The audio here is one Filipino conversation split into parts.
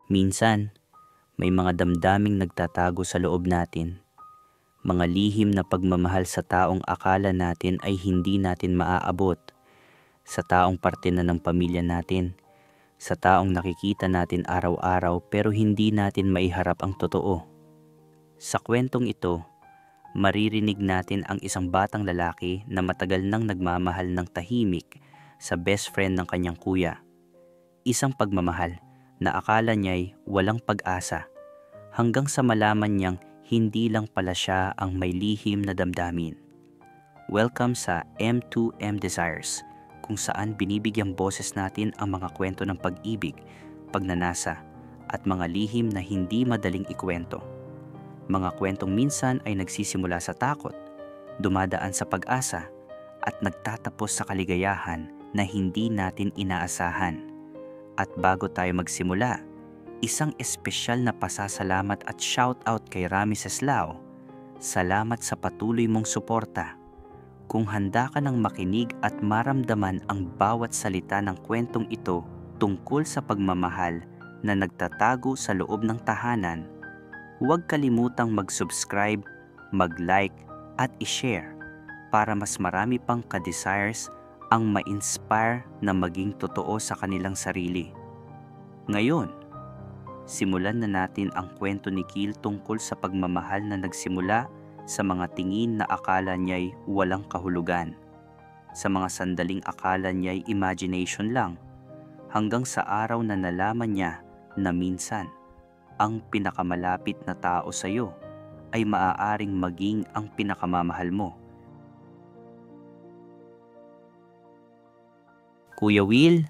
Minsan, may mga damdaming nagtatago sa loob natin. Mga lihim na pagmamahal sa taong akala natin ay hindi natin maaabot. Sa taong parte na ng pamilya natin. Sa taong nakikita natin araw-araw pero hindi natin maiharap ang totoo. Sa kwentong ito, maririnig natin ang isang batang lalaki na matagal nang nagmamahal ng tahimik sa best friend ng kanyang kuya. Isang pagmamahal na akala niya'y walang pag-asa hanggang sa malaman niyang hindi lang pala siya ang may lihim na damdamin. Welcome sa M2M Desires, kung saan binibigyang boses natin ang mga kwento ng pag-ibig, pagnanasa, at mga lihim na hindi madaling ikwento. Mga kwentong minsan ay nagsisimula sa takot, dumadaan sa pag-asa, at nagtatapos sa kaligayahan na hindi natin inaasahan. At bago tayo magsimula, isang espesyal na pasasalamat at shoutout kay Rami Seslao. Salamat sa patuloy mong suporta. Kung handa ka nang makinig at maramdaman ang bawat salita ng kwentong ito tungkol sa pagmamahal na nagtatago sa loob ng tahanan, huwag kalimutang mag-subscribe, mag-like at i-share para mas marami pang ka-desires ang ma-inspire na maging totoo sa kanilang sarili. Ngayon, simulan na natin ang kwento ni Kiel tungkol sa pagmamahal na nagsimula sa mga tingin na akala niya'y walang kahulugan. Sa mga sandaling akala niya'y imagination lang, hanggang sa araw na nalaman niya na minsan, ang pinakamalapit na tao sa iyo ay maaaring maging ang pinakamamahal mo. Kuya Will,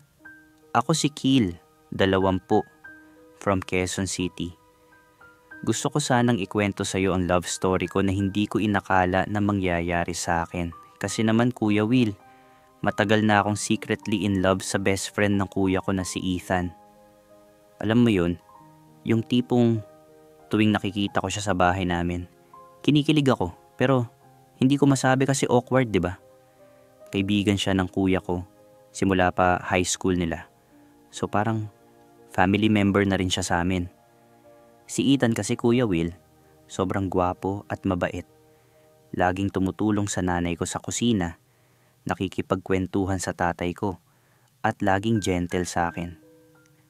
ako si Kiel, 20, from Quezon City. Gusto ko sanang ikwento sa iyo ang love story ko na hindi ko inakala na mangyayari sa akin. Kasi naman Kuya Will, matagal na akong secretly in love sa best friend ng kuya ko na si Ethan. Alam mo yun, yung tipong tuwing nakikita ko siya sa bahay namin, kinikilig ako pero hindi ko masabi kasi awkward, di ba? Kaibigan siya ng kuya ko, simula pa high school nila. So parang family member na rin siya sa amin. Si Ethan kasi Kuya Will, sobrang gwapo at mabait. Laging tumutulong sa nanay ko sa kusina, nakikipagkwentuhan sa tatay ko, at laging gentle sa akin.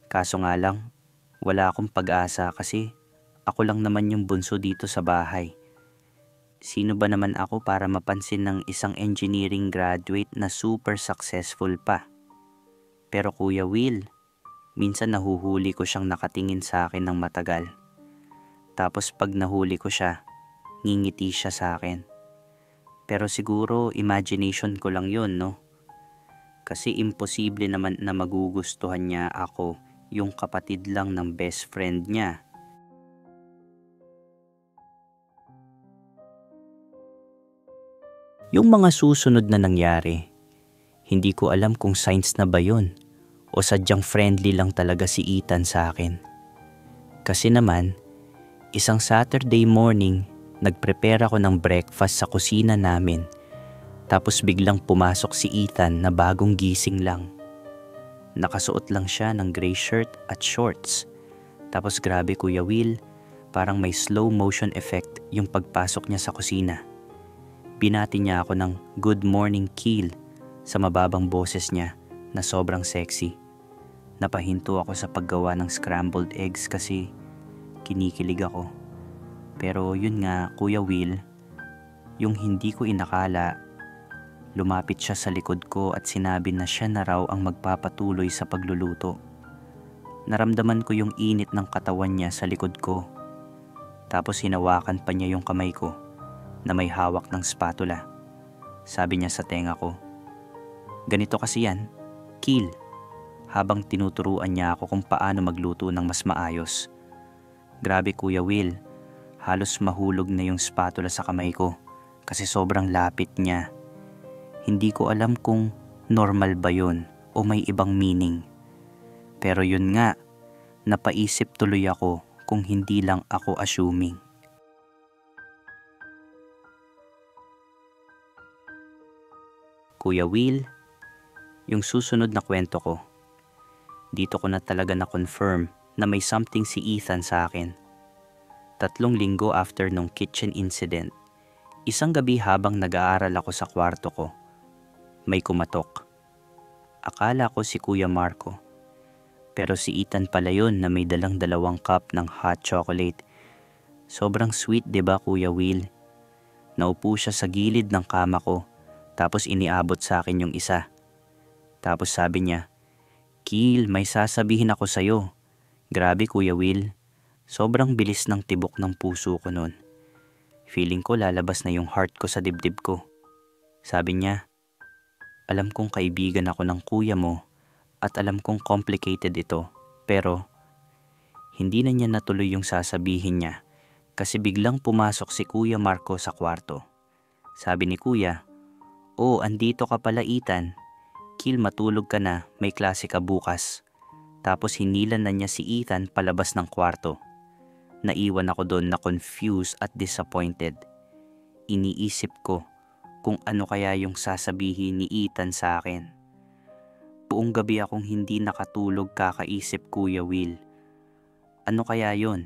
Kaso nga lang, wala akong pag-asa kasi ako lang naman yung bunso dito sa bahay. Sino ba naman ako para mapansin ng isang engineering graduate na super successful pa? Pero Kuya Will, minsan nahuhuli ko siyang nakatingin sa akin ng matagal. Tapos pag nahuli ko siya, ngingiti siya sa akin. Pero siguro imagination ko lang yun, no? Kasi imposible naman na magugustuhan niya ako, yung kapatid lang ng best friend niya. Yung mga susunod na nangyari, hindi ko alam kung signs na ba yun o sadyang friendly lang talaga si Ethan sa akin. Kasi naman, isang Saturday morning, nagprepare ako ng breakfast sa kusina namin. Tapos biglang pumasok si Ethan na bagong gising lang. Nakasuot lang siya ng gray shirt at shorts. Tapos grabe Kuya Will, parang may slow motion effect yung pagpasok niya sa kusina. Binati niya ako ng good morning Kiel sa mababang boses niya na sobrang sexy. Napahinto ako sa paggawa ng scrambled eggs kasi kinikilig ako. Pero yun nga Kuya Will, yung hindi ko inakala, lumapit siya sa likod ko at sinabi na siya na raw ang magpapatuloy sa pagluluto. Naramdaman ko yung init ng katawan niya sa likod ko. Tapos hinawakan pa niya yung kamay ko na may hawak ng spatula. Sabi niya sa tenga ko, ganito kasi yan, Kiel, habang tinuturuan niya ako kung paano magluto ng mas maayos. Grabe Kuya Will, halos mahulog na yung spatula sa kamay ko kasi sobrang lapit niya. Hindi ko alam kung normal ba yun o may ibang meaning. Pero yun nga, napaisip tuloy ako kung hindi lang ako assuming. Kuya Will, yung susunod na kwento ko, dito ko na talaga na-confirm na may something si Ethan sa akin. 3 linggo after nung kitchen incident, isang gabi habang nag-aaral ako sa kwarto ko, may kumatok. Akala ko si Kuya Marco. Pero si Ethan pala yun na may dalang 2 cup ng hot chocolate. Sobrang sweet, 'di ba, Kuya Will? Naupo siya sa gilid ng kama ko, tapos iniabot sa akin yung isa. Tapos sabi niya, "Kiel, may sasabihin ako sa'yo." Grabe, Kuya Will. Sobrang bilis ng tibok ng puso ko nun. Feeling ko lalabas na yung heart ko sa dibdib ko. Sabi niya, "Alam kong kaibigan ako ng kuya mo at alam kong complicated ito, pero hindi na niya natuloy yung sasabihin niya kasi biglang pumasok si Kuya Marco sa kwarto. Sabi ni Kuya, "Oh, andito ka pala, Ethan. Kiel, matulog ka na, may klase ka bukas." Tapos hinilan na niya si Ethan palabas ng kwarto. Naiwan ako doon na confused at disappointed. Iniisip ko kung ano kaya yung sasabihin ni Ethan sa akin. Buong gabi akong hindi nakatulog kakaisip, Kuya Will. Ano kaya yon?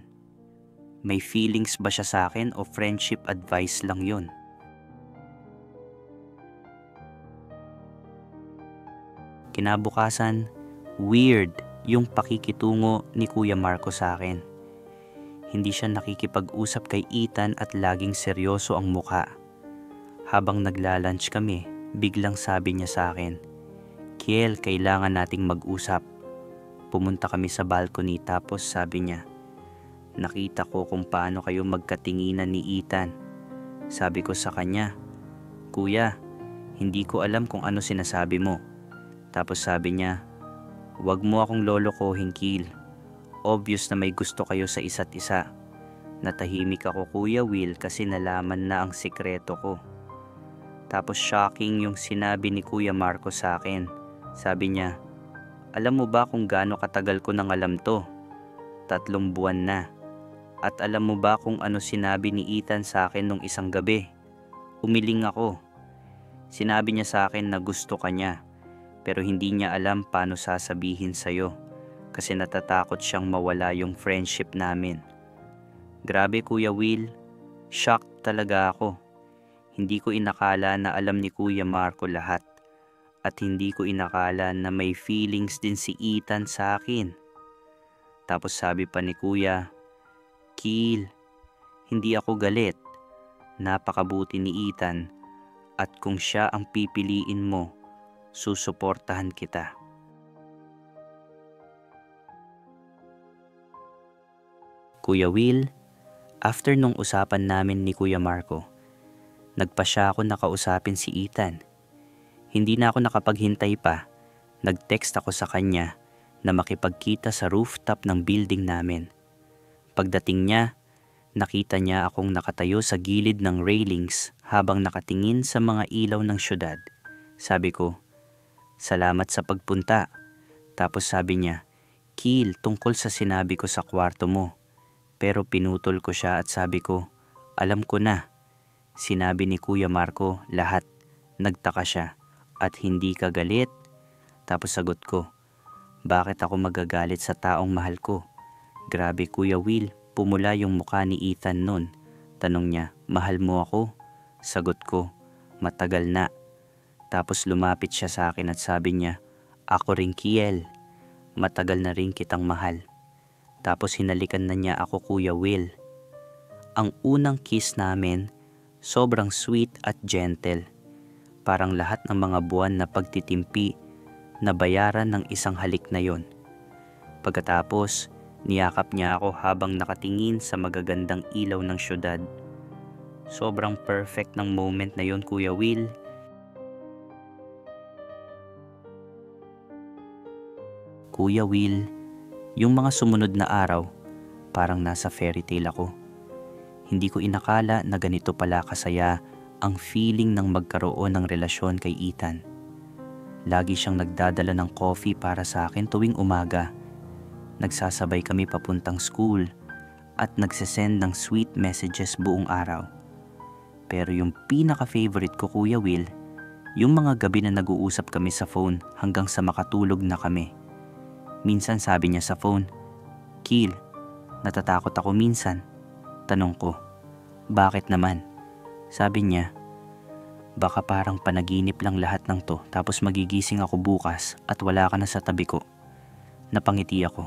May feelings ba siya sa akin o friendship advice lang yon? Kinabukasan, weird yung pakikitungo ni Kuya Marco sa akin. Hindi siya nakikipag-usap kay Ethan at laging seryoso ang mukha. Habang nagla-lunch kami, biglang sabi niya sa akin, "Kiel, kailangan nating mag-usap." Pumunta kami sa balcony tapos sabi niya, "Nakita ko kung paano kayo magkatinginan ni Ethan." Sabi ko sa kanya, "Kuya, hindi ko alam kung ano sinasabi mo." Tapos sabi niya, "Wag mo akong lolokohin, Kiel. Obvious na may gusto kayo sa isa't isa." Natahimik ako, Kuya Will, kasi nalaman na ang sikreto ko. Tapos shocking yung sinabi ni Kuya Marco sa akin. Sabi niya, "Alam mo ba kung gaano katagal ko nang alam to? 3 buwan na. At alam mo ba kung ano sinabi ni Ethan sa akin nung isang gabi? Umiling ako. Sinabi niya sa akin na gusto ka niya, pero hindi niya alam paano sasabihin sa'yo kasi natatakot siyang mawala yung friendship namin." Grabe, Kuya Will. Shocked talaga ako. Hindi ko inakala na alam ni Kuya Marco lahat. At hindi ko inakala na may feelings din si Ethan sa akin. Tapos sabi pa ni Kuya, "Kiel, hindi ako galit. Napakabuti ni Ethan. At kung siya ang pipiliin mo, susuportahan kita." Kuya Will, after nung usapan namin ni Kuya Marco, nagpa siya ako nakausapin si Ethan. Hindi na ako nakapaghintay pa. Nag-text ako sa kanya na makipagkita sa rooftop ng building namin. Pagdating niya, nakita niya akong nakatayo sa gilid ng railings habang nakatingin sa mga ilaw ng syudad. Sabi ko, "Salamat sa pagpunta." Tapos sabi niya, "Kiel, tungkol sa sinabi ko sa kwarto mo." Pero pinutol ko siya at sabi ko, "Alam ko na. Sinabi ni Kuya Marco lahat." Nagtaka siya, "At hindi ka galit?" Tapos sagot ko, "Bakit ako magagalit sa taong mahal ko?" Grabe, Kuya Will, pumula yung mukha ni Ethan nun. Tanong niya, "Mahal mo ako?" Sagot ko, "Matagal na." Tapos lumapit siya sa akin at sabi niya, "Ako rin, Kiel. Matagal na rin kitang mahal." Tapos hinalikan na niya ako, Kuya Will. Ang unang kiss namin, sobrang sweet at gentle. Parang lahat ng mga buwan na pagtitimpi na bayaran ng isang halik na yon. Pagkatapos, niyakap niya ako habang nakatingin sa magagandang ilaw ng syudad. Sobrang perfect ng moment na yon, Kuya Will. Kuya Will, yung mga sumunod na araw, parang nasa fairy tale ako. Hindi ko inakala na ganito pala kasaya ang feeling ng magkaroon ng relasyon kay Ethan. Lagi siyang nagdadala ng coffee para sa akin tuwing umaga. Nagsasabay kami papuntang school at nagsesend ng sweet messages buong araw. Pero yung pinaka-favorite ko, Kuya Will, yung mga gabi na nag-uusap kami sa phone hanggang sa makatulog na kami. Minsan sabi niya sa phone, Kiel, natatakot ako minsan. Tanong ko, bakit naman? Sabi niya, baka parang panaginip lang lahat ng to tapos magigising ako bukas at wala ka na sa tabi ko. Napangiti ako.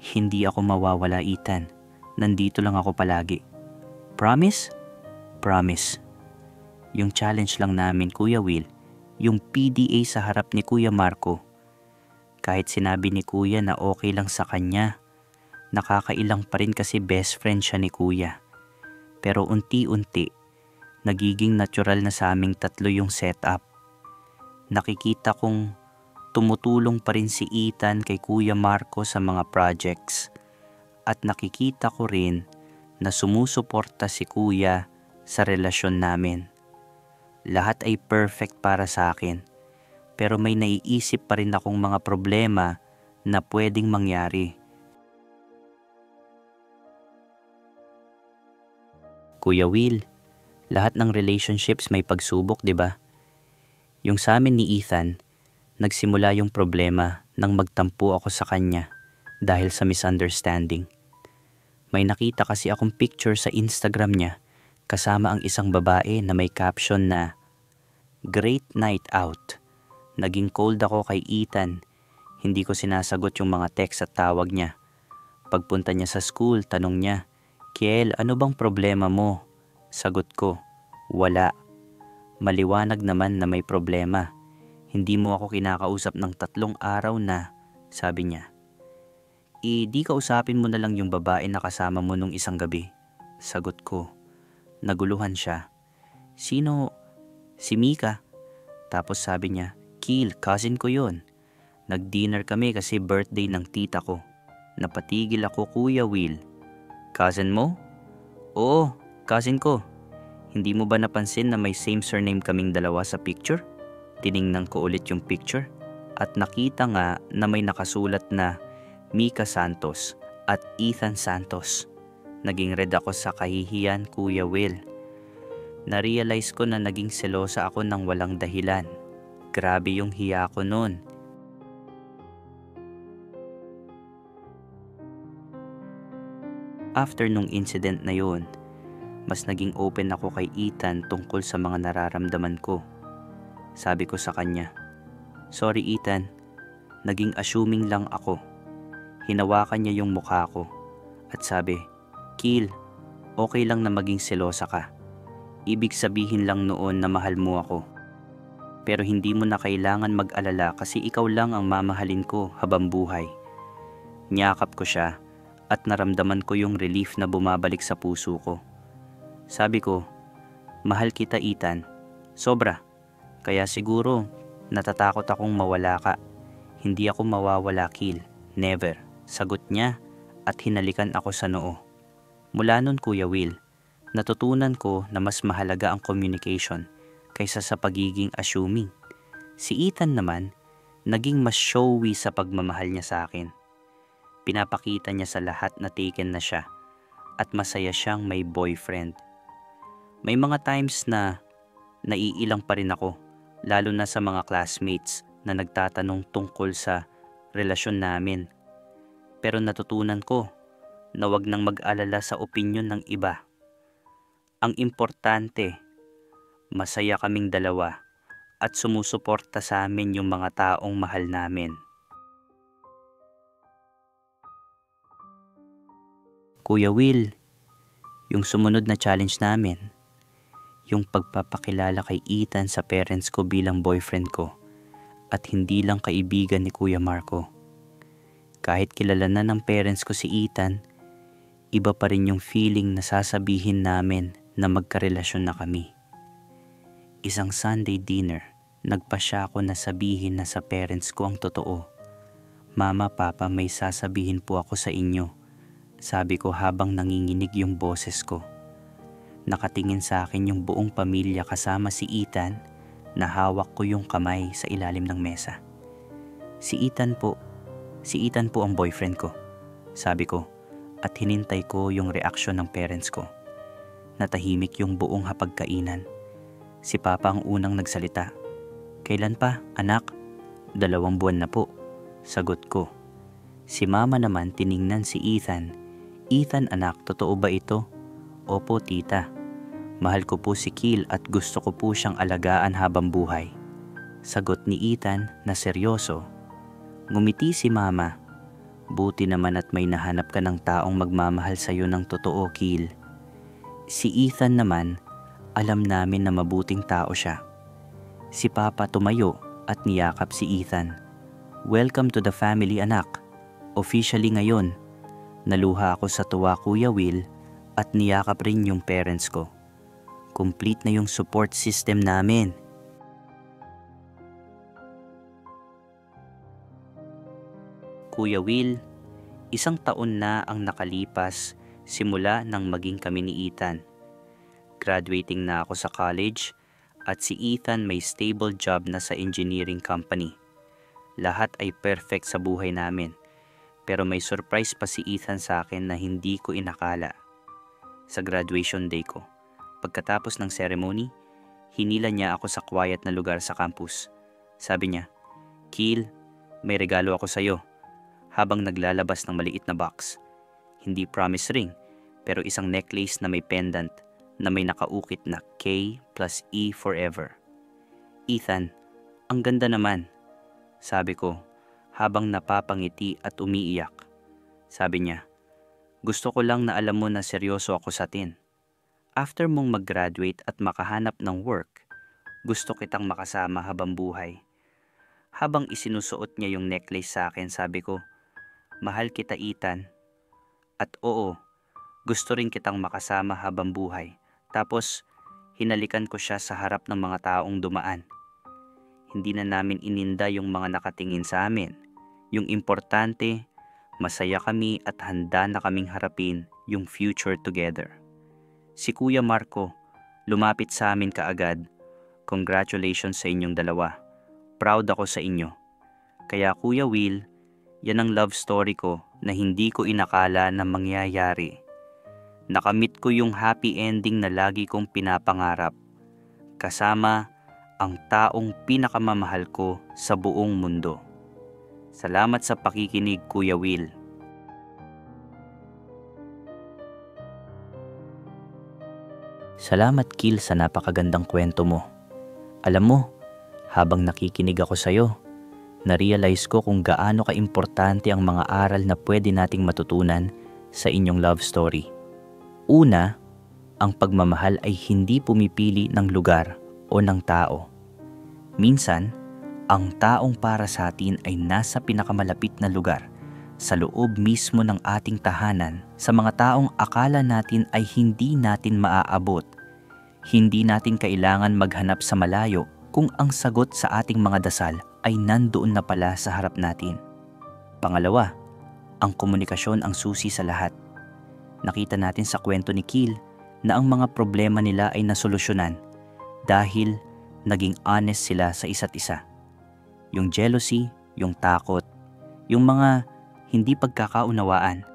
Hindi ako mawawala, Ethan. Nandito lang ako palagi. Promise? Promise. Yung challenge lang namin, Kuya Will, yung PDA sa harap ni Kuya Marco. Kahit sinabi ni Kuya na okay lang sa kanya, nakakailang pa rin kasi best friend siya ni Kuya. Pero unti-unti, nagiging natural na sa aming tatlo yung setup. Nakikita kong tumutulong pa rin si Ethan kay Kuya Marco sa mga projects. At nakikita ko rin na sumusuporta si Kuya sa relasyon namin. Lahat ay perfect para sa akin, pero may naiisip pa rin akong mga problema na pwedeng mangyari. Kuya Will, lahat ng relationships may pagsubok, 'di ba? Yung sa amin ni Ethan, nagsimula yung problema nang magtampo ako sa kanya dahil sa misunderstanding. May nakita kasi akong picture sa Instagram niya kasama ang isang babae na may caption na "Great night out." Naging cold ako kay Ethan. Hindi ko sinasagot yung mga text at tawag niya. Pagpunta niya sa school, tanong niya, "Kiel, ano bang problema mo?" Sagot ko, "Wala." Maliwanag naman na may problema. "Hindi mo ako kinakausap ng 3 araw na," sabi niya. Di kausapin mo na lang yung babae na kasama mo nung isang gabi. Sagot ko. Naguluhan siya. Sino? Si Mika. Tapos sabi niya, Kiel, cousin ko yun. Nag-dinner kami kasi birthday ng tita ko. Napatigil ako, Kuya Will. Cousin mo? Oo, cousin ko. Hindi mo ba napansin na may same surname kaming dalawa sa picture? Tiningnan ko ulit yung picture at nakita nga na may nakasulat na Mika Santos at Ethan Santos. Naging red ako sa kahihiyan, Kuya Will. Narealize ko na naging selosa ako ng walang dahilan. Grabe yung hiya ko noon. After nung incident na yun, mas naging open ako kay Ethan tungkol sa mga nararamdaman ko. Sabi ko sa kanya, "Sorry Ethan, naging assuming lang ako." Hinawakan niya yung mukha ko at sabi, "Kiel, okay lang na maging selosa ka. Ibig sabihin lang noon na mahal mo ako. Pero hindi mo na kailangan mag-alala kasi ikaw lang ang mamahalin ko habang buhay." Niyakap ko siya at naramdaman ko yung relief na bumabalik sa puso ko. Sabi ko, "Mahal kita Ethan, sobra. Kaya siguro natatakot akong mawala ka." "Hindi ako mawawala Kiel, never." Sagot niya at hinalikan ako sa noo. Mula nun, Kuya Will, natutunan ko na mas mahalaga ang communication kaysa sa pagiging assuming. Si Ethan naman, naging mas showy sa pagmamahal niya sa akin. Pinapakita niya sa lahat na taken na siya at masaya siyang may boyfriend. May mga times na naiilang pa rin ako, lalo na sa mga classmates na nagtatanong tungkol sa relasyon namin. Pero natutunan ko na wag nang mag-alala sa opinyon ng iba. Ang importante, masaya kaming dalawa at sumusuporta sa amin yung mga taong mahal namin. Kuya Will, yung sumunod na challenge namin, yung pagpapakilala kay Ethan sa parents ko bilang boyfriend ko at hindi lang kaibigan ni Kuya Marco. Kahit kilala na ng parents ko si Ethan, iba pa rin yung feeling na sasabihin namin na magkarelasyon na kami. Isang Sunday dinner, nagpasya ako na sabihin na sa parents ko ang totoo. "Mama, Papa, may sasabihin po ako sa inyo," sabi ko habang nanginginig yung boses ko. Nakatingin sa akin yung buong pamilya kasama si Ethan na hawak ko yung kamay sa ilalim ng mesa. Si Ethan po ang boyfriend ko," sabi ko at hinintay ko yung reaksyon ng parents ko. Natahimik yung buong hapagkainan. Si Papa ang unang nagsalita. "Kailan pa, anak?" 2 buwan na po," sagot ko. Si Mama naman tiningnan si Ethan. Ethan anak, totoo ba ito? Opo tita. Mahal ko po si Kiel at gusto ko po siyang alagaan habang buhay. Sagot ni Ethan na seryoso. Ngumiti si Mama. Buti naman at may nahanap ka ng taong magmamahal sa iyo ng totoo, Kiel. Si Ethan naman, alam namin na mabuting tao siya. Si Papa tumayo at niyakap si Ethan. Welcome to the family anak. Officially ngayon, naluha ako sa tuwa Kuya Will at niyakap rin yung parents ko. Complete na yung support system namin. Kuya Will, 1 taon na ang nakalipas simula nang maging kami ni Ethan. Graduating na ako sa college at si Ethan may stable job na sa engineering company. Lahat ay perfect sa buhay namin. Pero may surprise pa si Ethan sa akin na hindi ko inakala. Sa graduation day ko, pagkatapos ng ceremony, hinila niya ako sa quiet na lugar sa campus. Sabi niya, Kiel, may regalo ako sa iyo. Habang naglalabas ng maliit na box. Hindi promise ring, pero isang necklace na may pendant na may nakaukit na K plus E forever. Ethan, ang ganda naman. Sabi ko, habang napapangiti at umiiyak. Sabi niya, gusto ko lang na alam mo na seryoso ako sa atin. After mong mag-graduate at makahanap ng work, gusto kitang makasama habang buhay. Habang isinusuot niya yung necklace sa akin, sabi ko, mahal kita Ethan. At oo, gusto rin kitang makasama habang buhay. Tapos, hinalikan ko siya sa harap ng mga taong dumaan. Hindi na namin ininda yung mga nakatingin sa amin. Yung importante, masaya kami at handa na kaming harapin yung future together. Si Kuya Marco, lumapit sa amin kaagad. Congratulations sa inyong dalawa. Proud ako sa inyo. Kaya Kuya Will, yan ang love story ko na hindi ko inakala na mangyayari. Nakamit ko yung happy ending na lagi kong pinapangarap. Kasama ang taong pinakamamahal ko sa buong mundo. Salamat sa pakikinig, Kuya Will. Salamat, Kiel, sa napakagandang kwento mo. Alam mo, habang nakikinig ako sa'yo, na-realize ko kung gaano kaimportante ang mga aral na pwede nating matutunan sa inyong love story. Una, ang pagmamahal ay hindi pumipili ng lugar o ng tao. Minsan, ang taong para sa atin ay nasa pinakamalapit na lugar, sa loob mismo ng ating tahanan, sa mga taong akala natin ay hindi natin maaabot. Hindi natin kailangan maghanap sa malayo kung ang sagot sa ating mga dasal ay nandoon na pala sa harap natin. Pangalawa, ang komunikasyon ang susi sa lahat. Nakita natin sa kwento ni Kiel na ang mga problema nila ay nasolusyonan dahil naging honest sila sa isa't isa. Yung jealousy, yung takot, yung mga hindi pagkakaunawaan,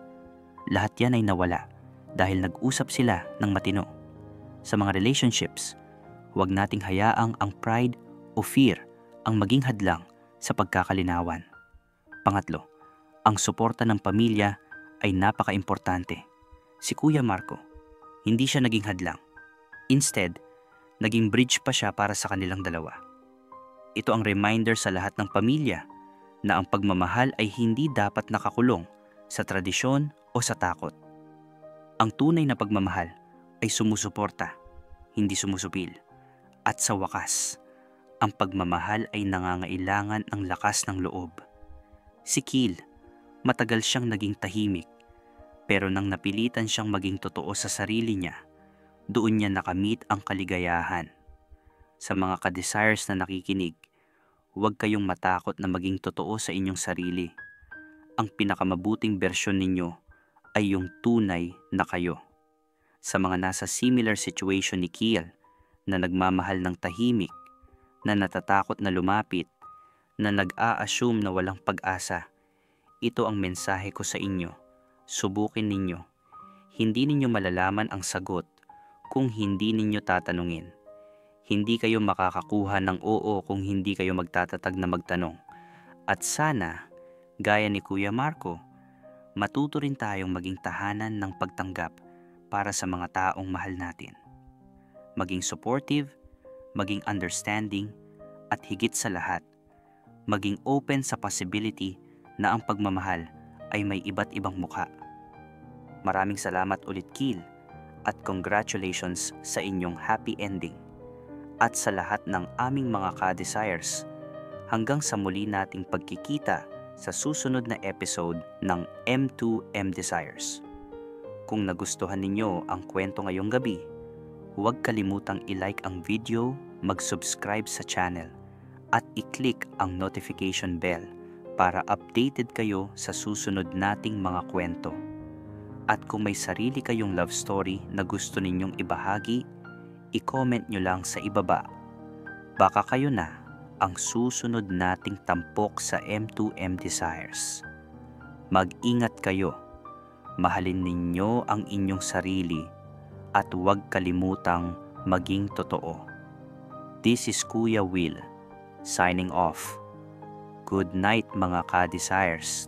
lahat yan ay nawala dahil nag-usap sila ng matino. Sa mga relationships, huwag nating hayaang ang pride o fear ang maging hadlang sa pagkakalinawan. Pangatlo, ang suporta ng pamilya ay napaka-importante. Si Kuya Marco, hindi siya naging hadlang. Instead, naging bridge pa siya para sa kanilang dalawa. Ito ang reminder sa lahat ng pamilya na ang pagmamahal ay hindi dapat nakakulong sa tradisyon o sa takot. Ang tunay na pagmamahal ay sumusuporta, hindi sumusupil. At sa wakas, ang pagmamahal ay nangangailangan ng lakas ng loob. Si Kiel, matagal siyang naging tahimik, pero nang napilitan siyang maging totoo sa sarili niya, doon niya nakamit ang kaligayahan. Sa mga ka-desires na nakikinig, huwag kayong matakot na maging totoo sa inyong sarili. Ang pinakamabuting bersyon ninyo ay yung tunay na kayo. Sa mga nasa similar situation ni Kiel, na nagmamahal ng tahimik, na natatakot na lumapit, na nag-a-assume na walang pag-asa, ito ang mensahe ko sa inyo. Subukin ninyo. Hindi ninyo malalaman ang sagot kung hindi ninyo tatanungin. Hindi kayo makakakuha ng oo kung hindi kayo magtatatag na magtanong. At sana, Gaya ni Kuya Marco, matuto rin tayong maging tahanan ng pagtanggap para sa mga taong mahal natin. Maging supportive, maging understanding, at higit sa lahat, maging open sa possibility na ang pagmamahal ay may iba't ibang mukha. Maraming salamat ulit, Kil, at congratulations sa inyong happy ending. At sa lahat ng aming mga ka-desires, hanggang sa muli nating pagkikita sa susunod na episode ng M2M Desires. Kung nagustuhan ninyo ang kwento ngayong gabi, huwag kalimutang i-like ang video, mag-subscribe sa channel, at i-click ang notification bell para updated kayo sa susunod nating mga kwento. At kung may sarili kayong love story na gusto ninyong ibahagi, i-comment nyo lang sa ibaba. Baka kayo na ang susunod nating tampok sa M2M Desires. Mag-ingat kayo, mahalin ninyo ang inyong sarili, at huwag kalimutang maging totoo. This is Kuya Will, signing off. Good night mga ka-desires.